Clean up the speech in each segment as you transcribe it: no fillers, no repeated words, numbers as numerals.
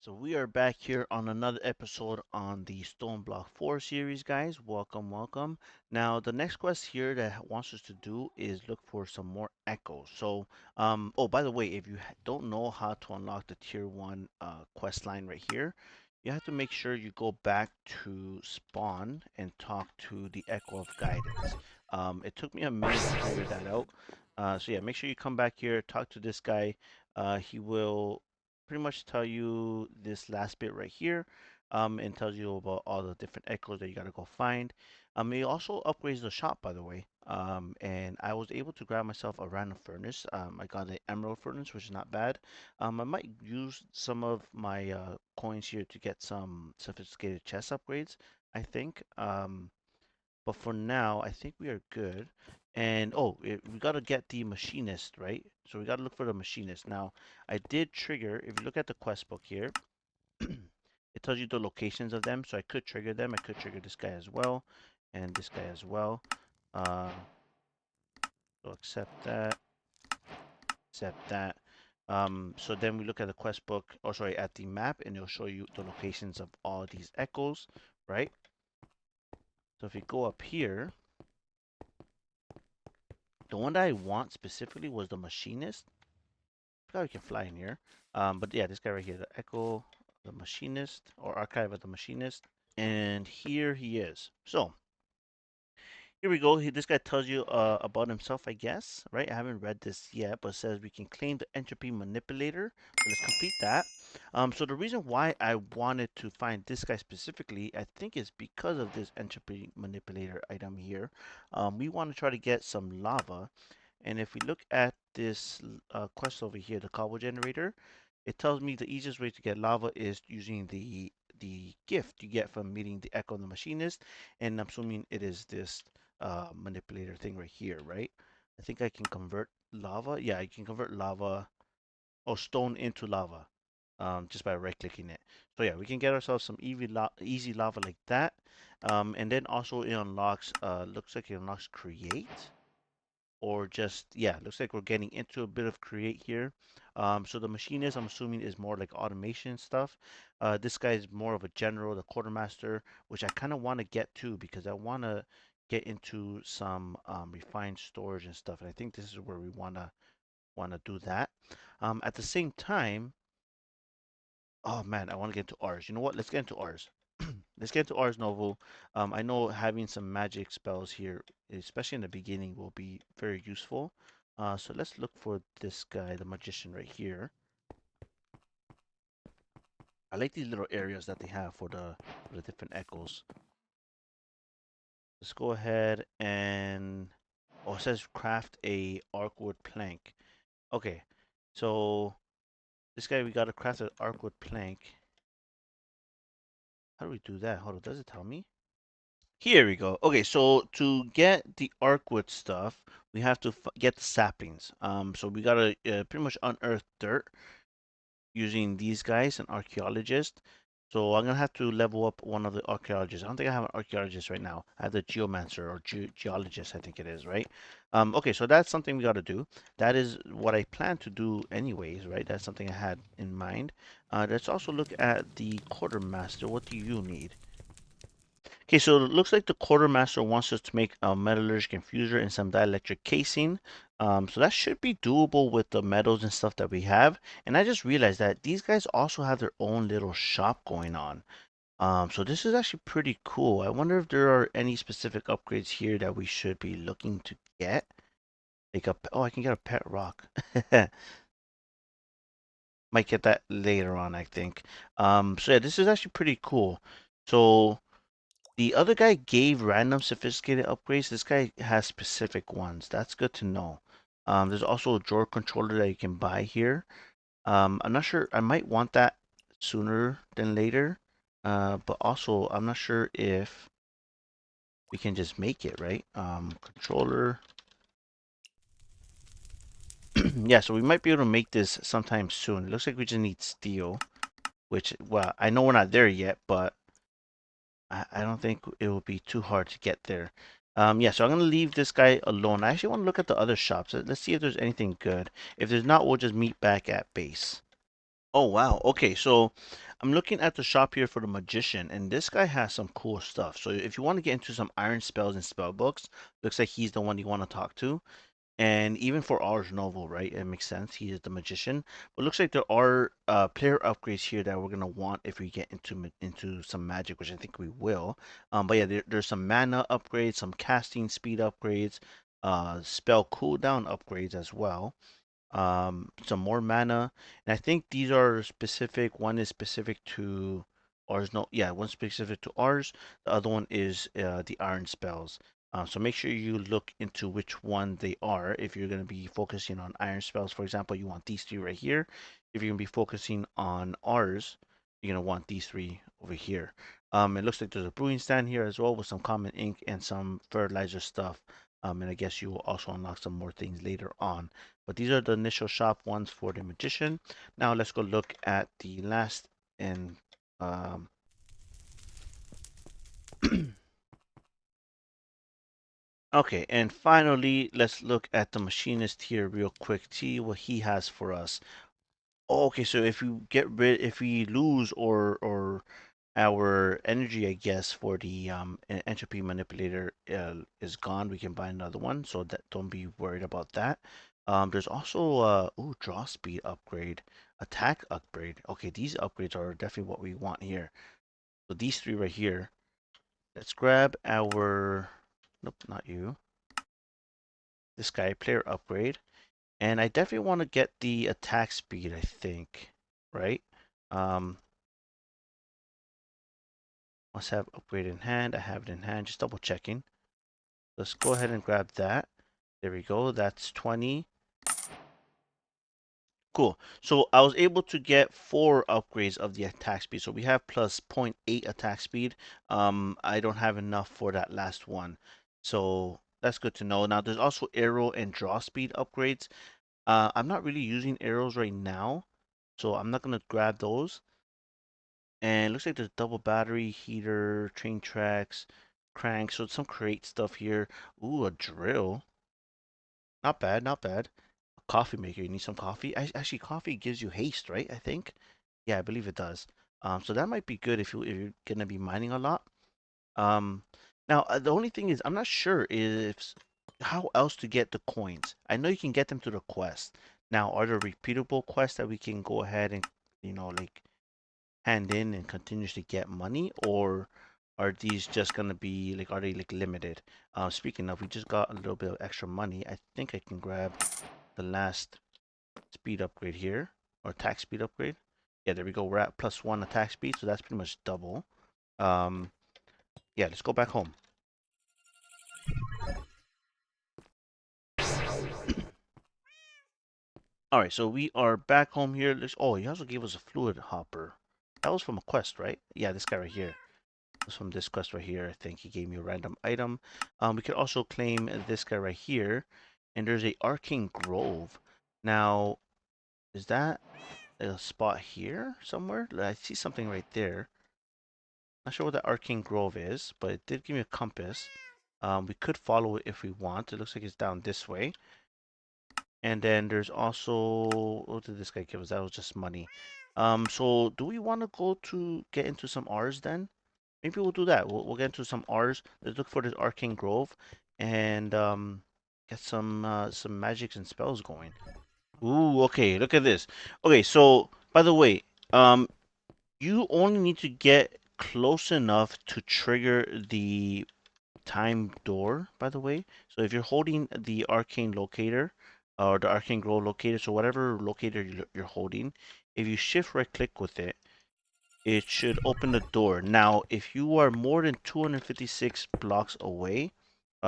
So we are back here on another episode on the StoneBlock 4 series, guys. Welcome, welcome. Now, the next quest here that wants us to do is look for some more echoes. Oh, by the way, if you don't know how to unlock the Tier 1 quest line right here, you have to make sure you go back to spawn and talk to the Echo of Guidance. It took me a minute to figure that out. So yeah, make sure you come back here, talk to this guy. He will pretty much tell you this last bit right here, and tells you about all the different echoes that you gotta go find. It also upgrades the shop, by the way. And I was able to grab myself a random furnace. I got an emerald furnace, which is not bad. I might use some of my coins here to get some sophisticated chest upgrades, I think. But for now, I think we are good. And oh, we got to get the machinist, right? So we got to look for the machinist. Now, I did trigger, if you look at the quest book here, it tells you the locations of them. So I could trigger them. I could trigger this guy as well, and this guy as well. Uh, so accept that. So then we look at the quest book, or sorry, at the map, and it'll show you the locations of all these echoes, right? So if you go up here, the one that I want specifically was the machinist. Forgot we can fly in here. But yeah, this guy right here, the Echo, the Machinist, or Archive of the Machinist. And here he is. So, here we go. This guy tells you about himself, I guess, right? I haven't read this yet, but it says we can claim the entropy manipulator. So let's complete that. So the reason why I wanted to find this guy specifically, I think is because of this entropy manipulator item here. We want to try to get some lava. And if we look at this quest over here, the cobble generator, it tells me the easiest way to get lava is using the gift you get from meeting the Echo and the Machinist, and I'm assuming it is this manipulator thing right here, right? I think I can convert lava. Yeah, I can convert lava or stone into lava just by right-clicking it. So yeah, we can get ourselves some easy lava like that. And then also it unlocks, looks like it unlocks create or just, yeah, looks like we're getting into a bit of create here. So the machinist, I'm assuming, is more like automation stuff. This guy is more of a general, the quartermaster, which I kind of want to get to because I want to get into some refined storage and stuff. And I think this is where we want to do that. At the same time, oh man, I want to get into ours. You know what? Let's get into ours. Let's get to Ars Novo. I know having some magic spells here, especially in the beginning, will be very useful. So let's look for this guy, the magician right here. I like these little areas that they have for the different echoes. Let's go ahead and oh, it says craft a arcwood plank. Okay, so this guy we gotta craft an arcwood plank. How do we do that? Hold on, does it tell me? Here we go. Okay, so to get the Arkwood stuff, we have to get the saplings. So we gotta pretty much unearth dirt using these guys, an archaeologist. So I'm gonna have to level up one of the archaeologists. I don't think I have an archaeologist right now. I have the geomancer or geologist, I think it is, right? Okay, so that's something we gotta do. That is what I plan to do anyways, right? That's something I had in mind. Let's also look at the quartermaster. What do you need? Okay, so it looks like the quartermaster wants us to make a metallurgic infuser and some dielectric casing. So that should be doable with the metals and stuff that we have. And I just realized that these guys also have their own little shop going on. So this is actually pretty cool. I wonder if there are any specific upgrades here that we should be looking to get. Like oh, I can get a pet rock. Might get that later on, I think. So yeah, this is actually pretty cool. So the other guy gave random sophisticated upgrades. This guy has specific ones. That's good to know. There's also a drawer controller that you can buy here. I'm not sure. I might want that sooner than later. But also, I'm not sure if we can just make it, right? Controller. Yeah, so we might be able to make this sometime soon. It looks like we just need steel, which, well, I know we're not there yet, but I don't think it will be too hard to get there. Yeah, so I'm going to leave this guy alone. I actually want to look at the other shops. Let's see if there's anything good. If there's not, we'll just meet back at base. Oh wow. Okay, so I'm looking at the shop here for the magician, and this guy has some cool stuff. So if you want to get into some iron spells and spell books, looks like he's the one you want to talk to. And even for Ars Novo, right? It makes sense. He is the magician. But looks like there are player upgrades here that we're gonna want if we get into some magic, which I think we will. But yeah, there's some mana upgrades, some casting speed upgrades, spell cooldown upgrades as well, some more mana. And I think these are specific. One is specific to ours. No, yeah, one specific to ours. The other one is the iron spells. So make sure you look into which one they are. If you're going to be focusing on iron spells, for example, you want these three right here. If you're going to be focusing on ours, you're going to want these three over here. It looks like there's a brewing stand here as well with some common ink and some fertilizer stuff. And I guess you will also unlock some more things later on. But these are the initial shop ones for the magician. Now let's go look at the last and um, okay, and finally let's look at the machinist here real quick. See what he has for us. Oh, okay, so if we lose or our energy, I guess, for the entropy manipulator is gone, we can buy another one. So that don't be worried about that. There's also draw speed upgrade, attack upgrade. Okay, these upgrades are definitely what we want here. So these three right here. Let's grab our nope, not you. This guy, player upgrade, and I definitely want to get the attack speed. I think, right? Um, Must have upgrade in hand. I have it in hand. Just double checking. Let's go ahead and grab that. There we go. That's 20. Cool. So I was able to get 4 upgrades of the attack speed. So we have plus zero point 0.8 attack speed. I don't have enough for that last one. So that's good to know. Now there's also arrow and draw speed upgrades. I'm not really using arrows right now, so I'm not gonna grab those. And it looks like there's double battery, heater, train tracks, cranks. So some crate stuff here. Ooh, a drill. Not bad, not bad. A coffee maker. You need some coffee. Actually, coffee gives you haste, right? I think. Yeah, I believe it does. So that might be good if you're gonna be mining a lot. Um, Now the only thing is I'm not sure if how else to get the coins. I know you can get them through the quest. Now, are there repeatable quests that we can go ahead and like hand in and continuously get money, or are these just gonna be like are they like limited? Speaking of, we just got a little bit of extra money. I think I can grab the last speed upgrade here, or attack speed upgrade. Yeah, there we go. We're at +1 attack speed, so that's pretty much double. Um, yeah, let's go back home. All right, so we are back home here. Oh, he also gave us a fluid hopper. That was from a quest, right? Yeah, this guy right here. Was from this quest right here. I think he gave me a random item. We could also claim this guy right here. And there's a Arcane Grove. Now, is that a spot here somewhere? I see something right there. Not sure what the Arcane Grove is, but it did give me a compass. We could follow it if we want. It looks like it's down this way. And then there's also, what did this guy give us? That was just money. So do we want to go to get into some R's then? Maybe we'll do that. We'll get into some R's. Let's look for this Arcane Grove and get some magics and spells going. Ooh, okay, look at this. Okay, so by the way, um, you only need to get close enough to trigger the time door, by the way. So if you're holding the arcane locator or the arcane grow locator, so whatever locator you're holding, if you shift right click with it, it should open the door. Now, if you are more than 256 blocks away,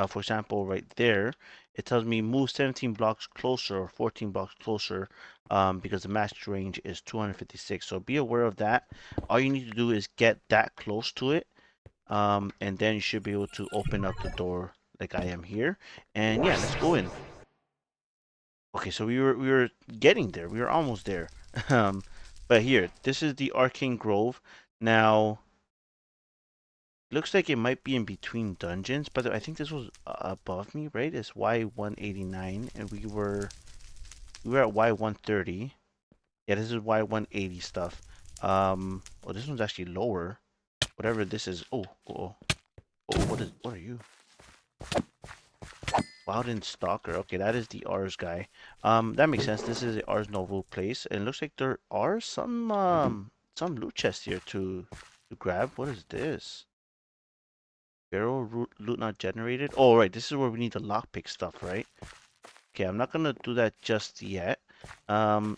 for example, right there, it tells me move 17 blocks closer or 14 blocks closer because the max range is 256. So be aware of that. All you need to do is get that close to it, and then you should be able to open up the door like I am here. And yeah, let's go in. Okay, so we were getting there. We were almost there. Um, but here, this is the Arcane Grove. Now, looks like it might be in between dungeons, but I think this was above me, right? It's Y189, and we were at Y130. Yeah, this is Y180 stuff. Oh, this one's actually lower. Whatever this is. Oh, what are you? Loudon Stalker. Okay, that is the Ars guy. That makes sense. This is the Ars Noble place. And it looks like there are some loot chests here to grab. What is this? Barrel loot not generated. Oh, right. This is where we need the lockpick stuff, right? Okay, I'm not gonna do that just yet.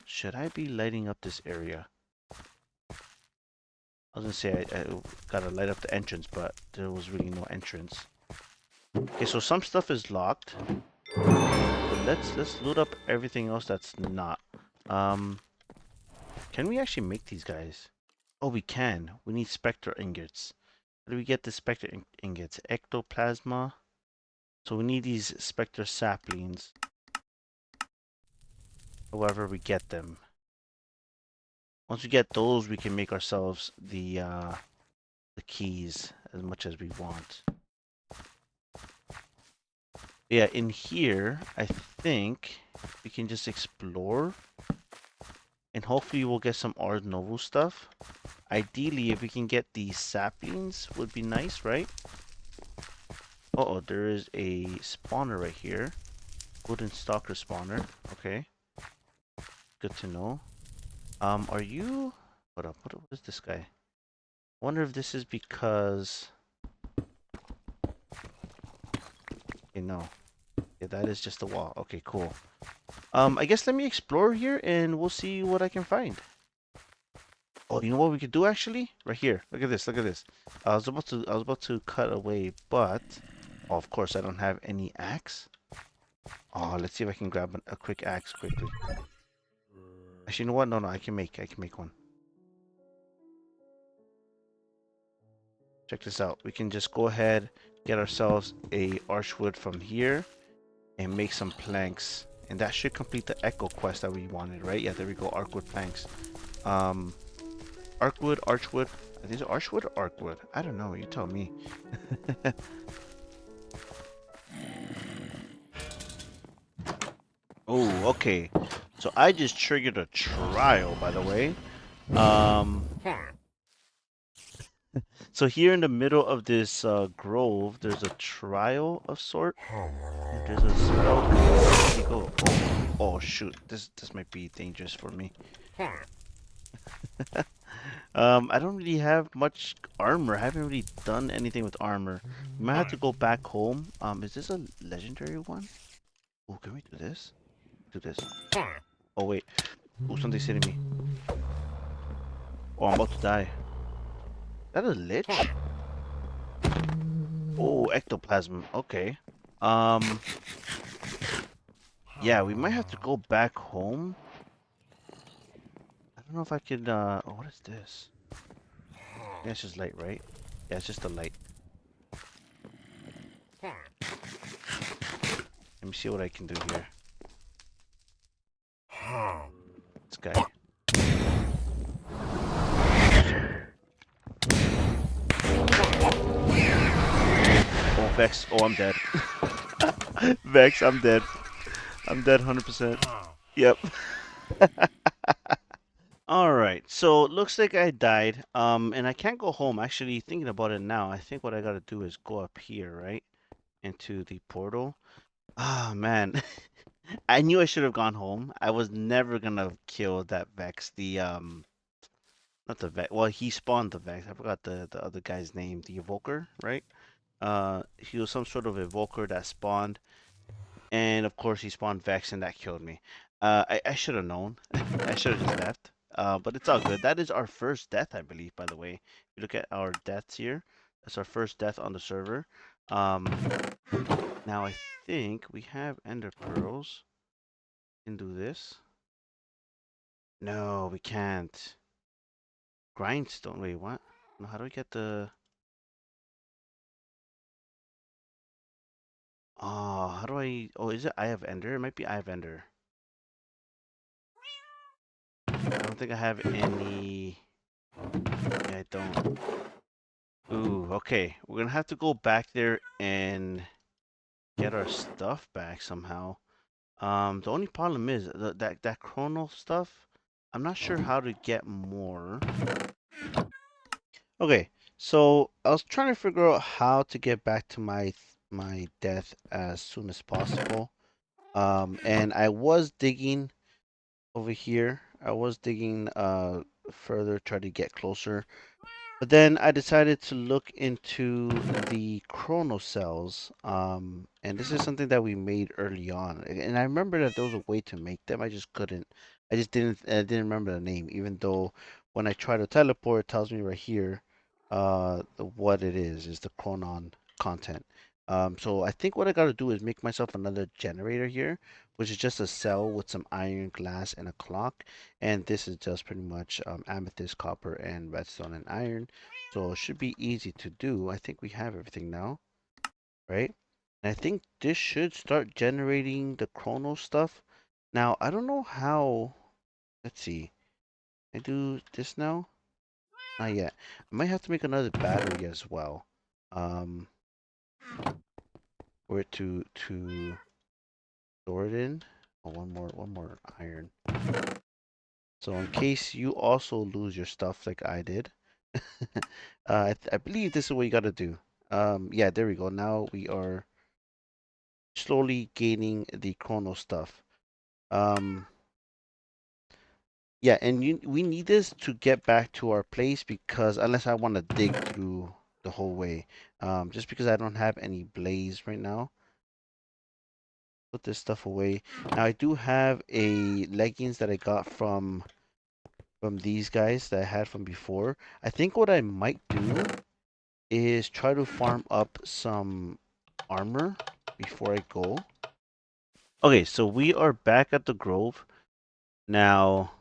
Should I be lighting up this area? I was gonna say I gotta light up the entrance, but there was really no entrance. Okay, so some stuff is locked. But let's loot up everything else that's not. Um, can we actually make these guys? Oh, we can. We need spectre ingots. How do we get the spectre ingots? Ectoplasma. So we need these spectre saplings. However, we get them. Once we get those, we can make ourselves the keys as much as we want. Yeah, in here, I think we can just explore. And hopefully we'll get some Art Nouveau stuff. Ideally, if we can get these saplings, would be nice, right? Uh-oh, there is a spawner right here. Wooden stalker spawner. Okay. Good to know. Are you... Hold up, what is this guy? I wonder if this is because... Okay, no. Yeah, that is just a wall. Okay, cool. I guess let me explore here and we'll see what I can find. Oh, you know what we could do actually? Right here. Look at this. Look at this. I was about to cut away, but oh, of course I don't have any axe. Oh, let's see if I can grab a quick axe quickly. Actually, you know what? No, I can make one. Check this out. We can just go ahead, get ourselves a archwood from here, and make some planks. And that should complete the echo quest that we wanted, right? Yeah, there we go. Archwood planks. Um, archwood. Are these archwood or arcwood? I don't know. You tell me. Oh, okay. So I just triggered a trial, by the way. Um, so here in the middle of this grove, there's a trial of sort. And there's a spell. Where you go? Oh shoot! This might be dangerous for me. I don't really have much armor. I haven't really done anything with armor. You might have to go back home. Is this a legendary one? Oh, can we do this? Do this. Oh wait. Oh, something's hitting me. Oh, I'm about to die. Is that a lich? Oh, ectoplasm. Okay. Um, yeah, we might have to go back home. I don't know if I could, oh, what is this? Yeah, it's just light, right? Yeah, it's just a light. Let me see what I can do here. This guy. Oh, Vex. Oh, I'm dead. Vex, I'm dead. I'm dead 100%. Yep. Alright, so it looks like I died. And I can't go home. Actually, thinking about it now, I think what I gotta do is go up here, right? Into the portal. Ah, man. I knew I should have gone home. I was never gonna kill that Vex. Not the Vex. Well, he spawned the Vex. I forgot the other guy's name. The Evoker, right? He was some sort of Evoker that spawned, and of course he spawned Vex, and that killed me. I should have known. I should have just left. But it's all good. That is our first death, I believe. By the way, if you look at our deaths here, that's our first death on the server. Um, Now I think we have Ender Pearls. We can do this. No, we can't. Grindstone. Wait, what? No, how do we get the? Oh, how do I? Oh, is it Eye of Ender? It might be Eye of Ender. I don't think I have any. Yeah, I don't. Ooh, okay. We're gonna have to go back there and get our stuff back somehow. The only problem is that chrono stuff. I'm not sure how to get more. Okay, so I was trying to figure out how to get back to my death as soon as possible. And I was digging over here. I was digging further, try to get closer. But then I decided to look into the chrono cells, and this is something that we made early on. And I remember that there was a way to make them. I just couldn't. I didn't remember the name, even though when I try to teleport, it tells me right here, what it is the chronon content. So I think what I gotta do is make myself another generator here, which is just a cell with some iron, glass, and a clock. And this is just pretty much amethyst, copper, and redstone and iron. So it should be easy to do. I think we have everything now, right? And I think this should start generating the chrono stuff. Now, I don't know how. Let's see. I do this now? Not yet. I might have to make another battery as well. Um, for it to store it in. Oh, one more iron. So in case you also lose your stuff like I did, I believe this is what you got to do. Yeah, there we go. Now we are slowly gaining the chrono stuff. Um, yeah, and we need this to get back to our place because unless I want to dig through the whole way, just because I don't have any blaze right now. Put this stuff away. Now I do have a leggings that I got from these guys that I had from before. I think what I might do is try to farm up some armor before I go. Okay, so we are back at the grove. Now,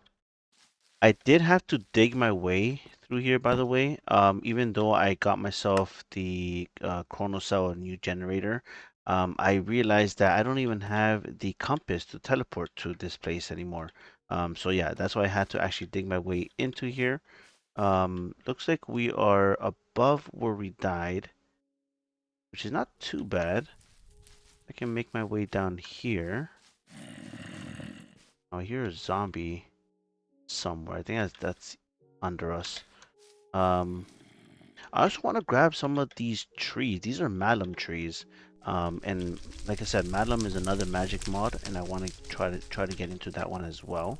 I did have to dig my way through here, by the way. Even though I got myself the chrono cell, a new generator, I realized that I don't even have the compass to teleport to this place anymore. So yeah, that's why I had to actually dig my way into here. Looks like we are above where we died, which is not too bad. I can make my way down here. Oh, here's a zombie somewhere. I think that's under us. Um, I just want to grab some of these trees. These are malum trees. And like I said, malum is another magic mod, and I want to try to get into that one as well.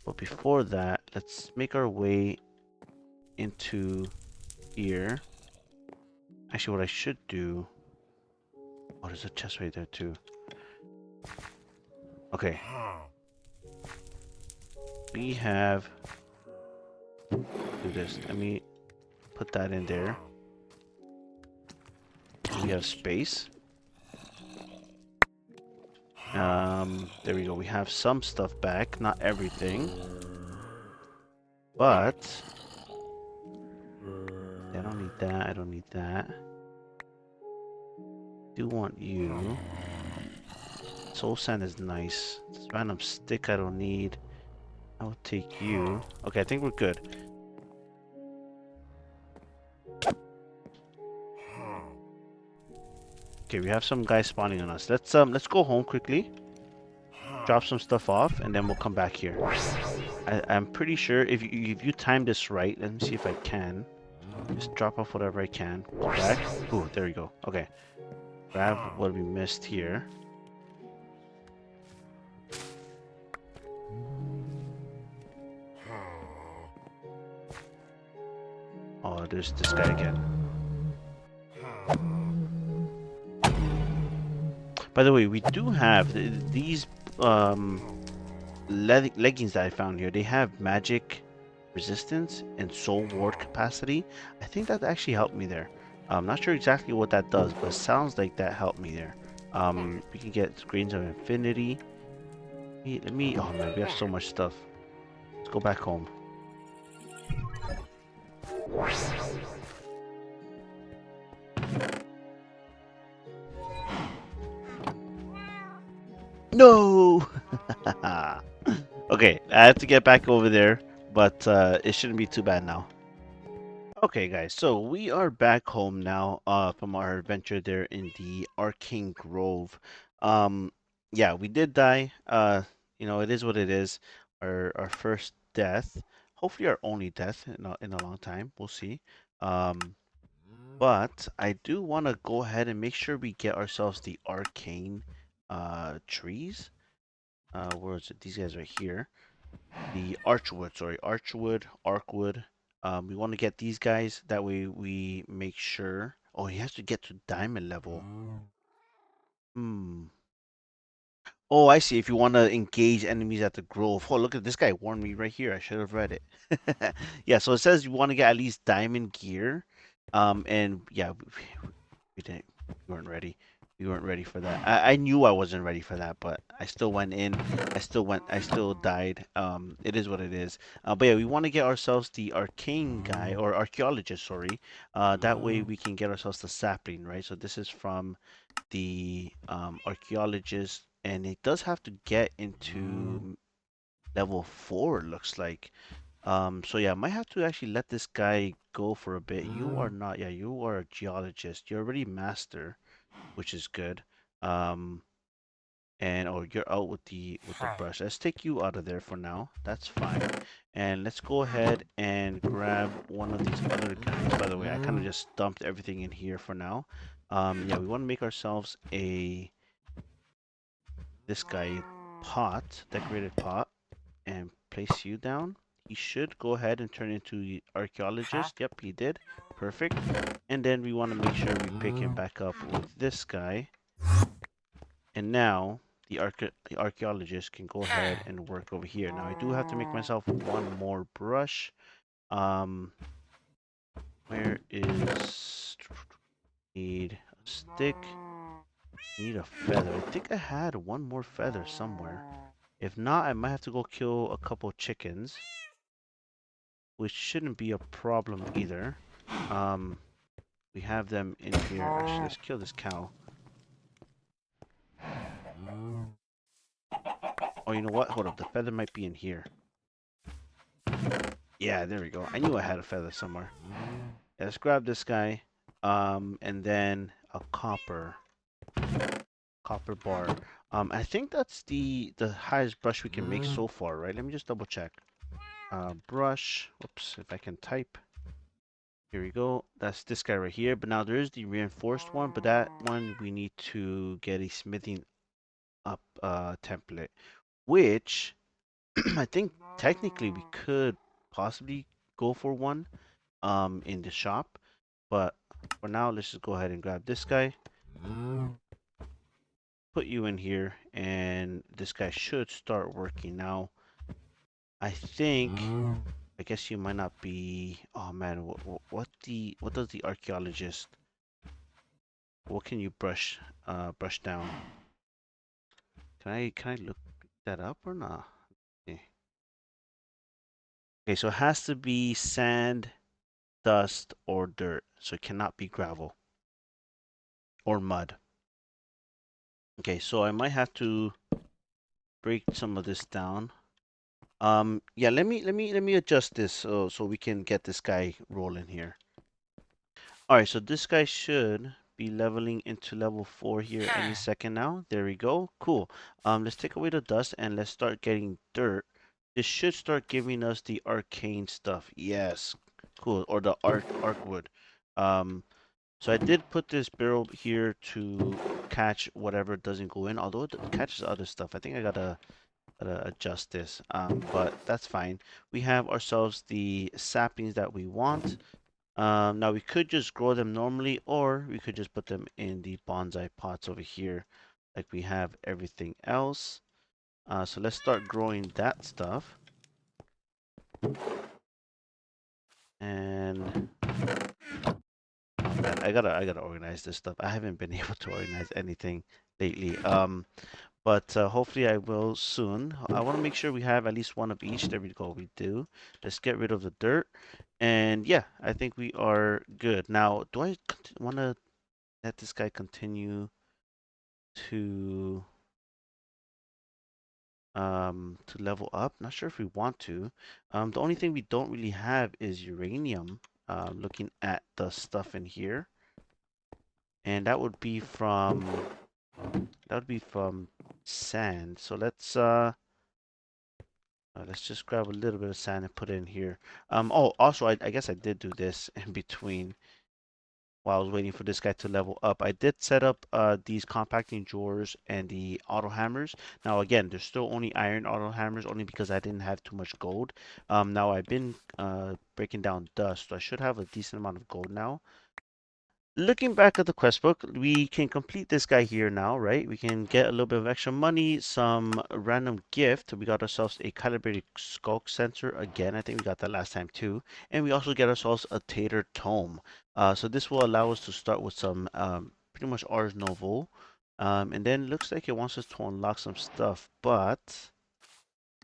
But before that, let's make our way into here. Actually, what I should do. Oh, there's a chest right there too. Okay, we have do this. Let me put that in there. We have space. There we go. We have some stuff back, not everything, but I don't need that. I don't need that. Do want you. Soul sand is nice. This random stick I don't need. I will take you. Okay, I think we're good. Okay, we have some guys spawning on us. Let's go home quickly. Drop some stuff off, and then we'll come back here. I'm pretty sure if you time this right, let me see if I can. Just drop off whatever I can. Go back. Ooh, there we go. Okay. Grab what we missed here. Oh, there's this guy again. By the way, we do have these leggings that I found here. They have magic resistance and soul ward capacity. I think that actually helped me there. I'm not sure exactly what that does, but it sounds like that helped me there. We can get grains of infinity. Let me. Oh man, we have so much stuff. Let's go back home. No. Okay, I have to get back over there, but it shouldn't be too bad now. Okay, guys, so we are back home now from our adventure there in the Arcane Grove. Um, yeah, we did die. You know, it is what it is. our first death. Hopefully our only death in a long time. We'll see. Um, but I do want to go ahead and make sure we get ourselves the arcane trees. Where is it? These guys right here. The archwood, sorry, archwood, arcwood. We want to get these guys. That way we make sure. Oh, he has to get to diamond level. Hmm. Oh, I see. If you want to engage enemies at the grove. Oh, look at this guy warned me right here. I should have read it. Yeah, so it says you want to get at least diamond gear. And yeah, we didn't. We weren't ready. We weren't ready for that. I knew I wasn't ready for that, but I still went in. I still went. I still died. It is what it is. But yeah, we want to get ourselves the arcane guy or archaeologist. Sorry. That way we can get ourselves the sapling, right? So this is from the archaeologist, and it does have to get into level 4, looks like. So yeah, I might have to actually let this guy go for a bit. You are not, yeah, you are a geologist. You're already master, which is good. Um, and oh, you're out with the brush. Let's take you out of there for now. That's fine. And let's go ahead and grab one of these other guys. By the way, I kind of just dumped everything in here for now. Yeah, we want to make ourselves a this guy pot, decorated pot, and place you down. He should go ahead and turn into the archaeologist. Yep, he did. Perfect. And then we want to make sure we pick him back up with this guy. And now the archaeologist can go ahead and work over here. Now I do have to make myself one more brush. Um, where is need a stick? Need a feather. I think I had one more feather somewhere. If not, I might have to go kill a couple chickens, which shouldn't be a problem either. Um, we have them in here. Actually, let's kill this cow. Oh, you know what? Hold up. The feather might be in here. Yeah, there we go. I knew I had a feather somewhere. Yeah, let's grab this guy. And then a copper bar. I think that's the highest brush we can make so far, right? Let me just double check. Brush. Whoops, if I can type. Here we go. That's this guy right here. But now there is the reinforced one, but that one we need to get a smithing up template, which I think technically we could possibly go for one in the shop, but for now let's just go ahead and grab this guy, put you in here, and this guy should start working now. I think I guess you might not be. Oh man, what does the archaeologist? What can you brush down? Can I look that up or not? Okay. Okay, so it has to be sand, dust, or dirt. So it cannot be gravel or mud. Okay, so I might have to break some of this down. Yeah, let me adjust this so we can get this guy rolling here. All right, so this guy should be leveling into level 4 here any second now. There we go. Cool. Let's take away the dust and let's start getting dirt. This should start giving us the arcane stuff. Yes. Cool. Or the arcwood. Um, so I did put this barrel here to catch whatever doesn't go in, although it catches other stuff. I think I gotta adjust this. But that's fine. We have ourselves the saplings that we want. Now we could just grow them normally, or we could just put them in the bonsai pots over here, like we have everything else. So let's start growing that stuff. And oh man, I gotta organize this stuff. I haven't been able to organize anything lately. But hopefully I will soon. I want to make sure we have at least one of each. There we go. We do. Let's get rid of the dirt. And yeah, I think we are good. Now, do I want to let this guy continue to level up? Not sure if we want to. The only thing we don't really have is uranium. Looking at the stuff in here, and that would be from sand. So let's Let's just grab a little bit of sand and put it in here. Oh, also, I guess I did do this in between while I was waiting for this guy to level up. I did set up these compacting drawers and the auto hammers. Now, again, there's still only iron auto hammers, only because I didn't have too much gold. Now I've been breaking down dust, so I should have a decent amount of gold now. Looking back at the quest book, we can complete this guy here now, right? We can get a little bit of extra money, some random gift. We got ourselves a calibrated skulk sensor again. I think we got that last time too. And we also get ourselves a tater tome. So this will allow us to start with some pretty much Ars Novo. And then looks like it wants us to unlock some stuff, but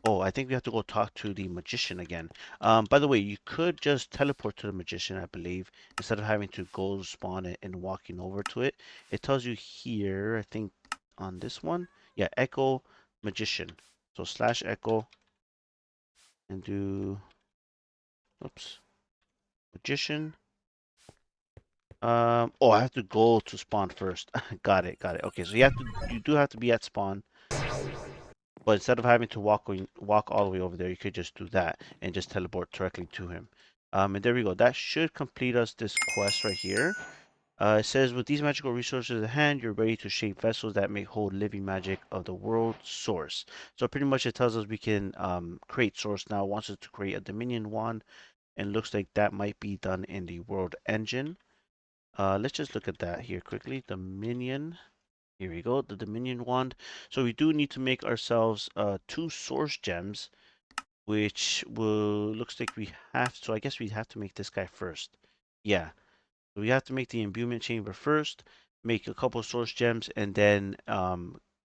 oh, I think we have to go talk to the magician again. By the way, you could just teleport to the magician, I believe, instead of having to go spawn it and walking over to it. It tells you here, I think on this one, yeah, Echo Magician. So slash Echo and do, oops, Magician. Oh, I have to go to spawn first. Got it, got it. Okay, so you do have to be at spawn. But instead of having to walk all the way over there, you could just do that and just teleport directly to him. And there we go. That should complete us this quest right here. It says, with these magical resources at hand, you're ready to shape vessels that may hold living magic of the world source. So pretty much it tells us we can create source now. It wants us to create a Dominion wand, and looks like that might be done in the world engine. Let's just look at that here quickly. Dominion. Here we go, the Dominion wand. So we do need to make ourselves two source gems, which will looks like we have. So I guess we have to make this guy first. Yeah, so we have to make the imbuement chamber first, make a couple source gems, and then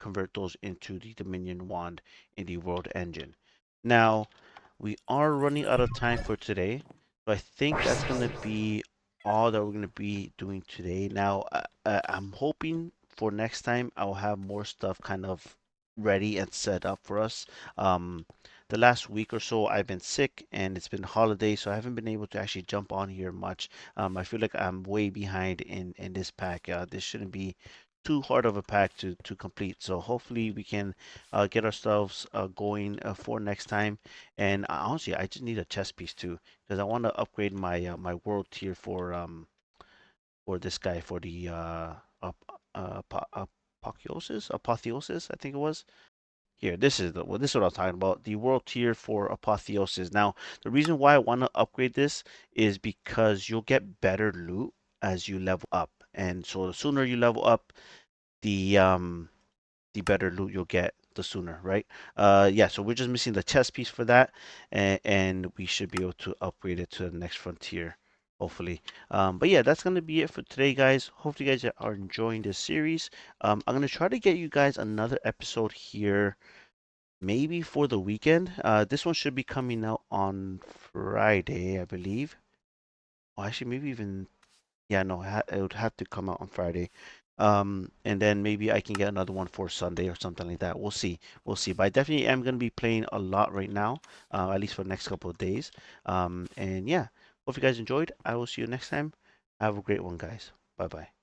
convert those into the Dominion wand in the world engine. Now we are running out of time for today, so I think that's gonna be all that we're gonna be doing today. Now I'm hoping for next time I'll have more stuff kind of ready and set up for us. Um, the last week or so I've been sick and it's been holiday, so I haven't been able to actually jump on here much. I feel like I'm way behind in this pack. This shouldn't be too hard of a pack to complete. So hopefully we can get ourselves going for next time. And honestly, I just need a chest piece too, because I want to upgrade my my world tier for this guy for the apotheosis, I think it was. Here, this is the well, this is what I'm talking about. The world tier for apotheosis. Now, the reason why I want to upgrade this is because you'll get better loot as you level up, and so the sooner you level up, the the better loot you'll get the sooner, right? Yeah, so we're just missing the chest piece for that, and we should be able to upgrade it to the next frontier, hopefully. But yeah, that's gonna be it for today, guys. Hopefully, you guys are enjoying this series. I'm gonna try to get you guys another episode here, maybe for the weekend. This one should be coming out on Friday, I believe. Well, actually, maybe even yeah, no, it would have to come out on Friday. And then maybe I can get another one for Sunday or something like that. We'll see. We'll see. But I definitely am going to be playing a lot right now, at least for the next couple of days. And yeah, hope you guys enjoyed. I will see you next time. Have a great one, guys. Bye bye.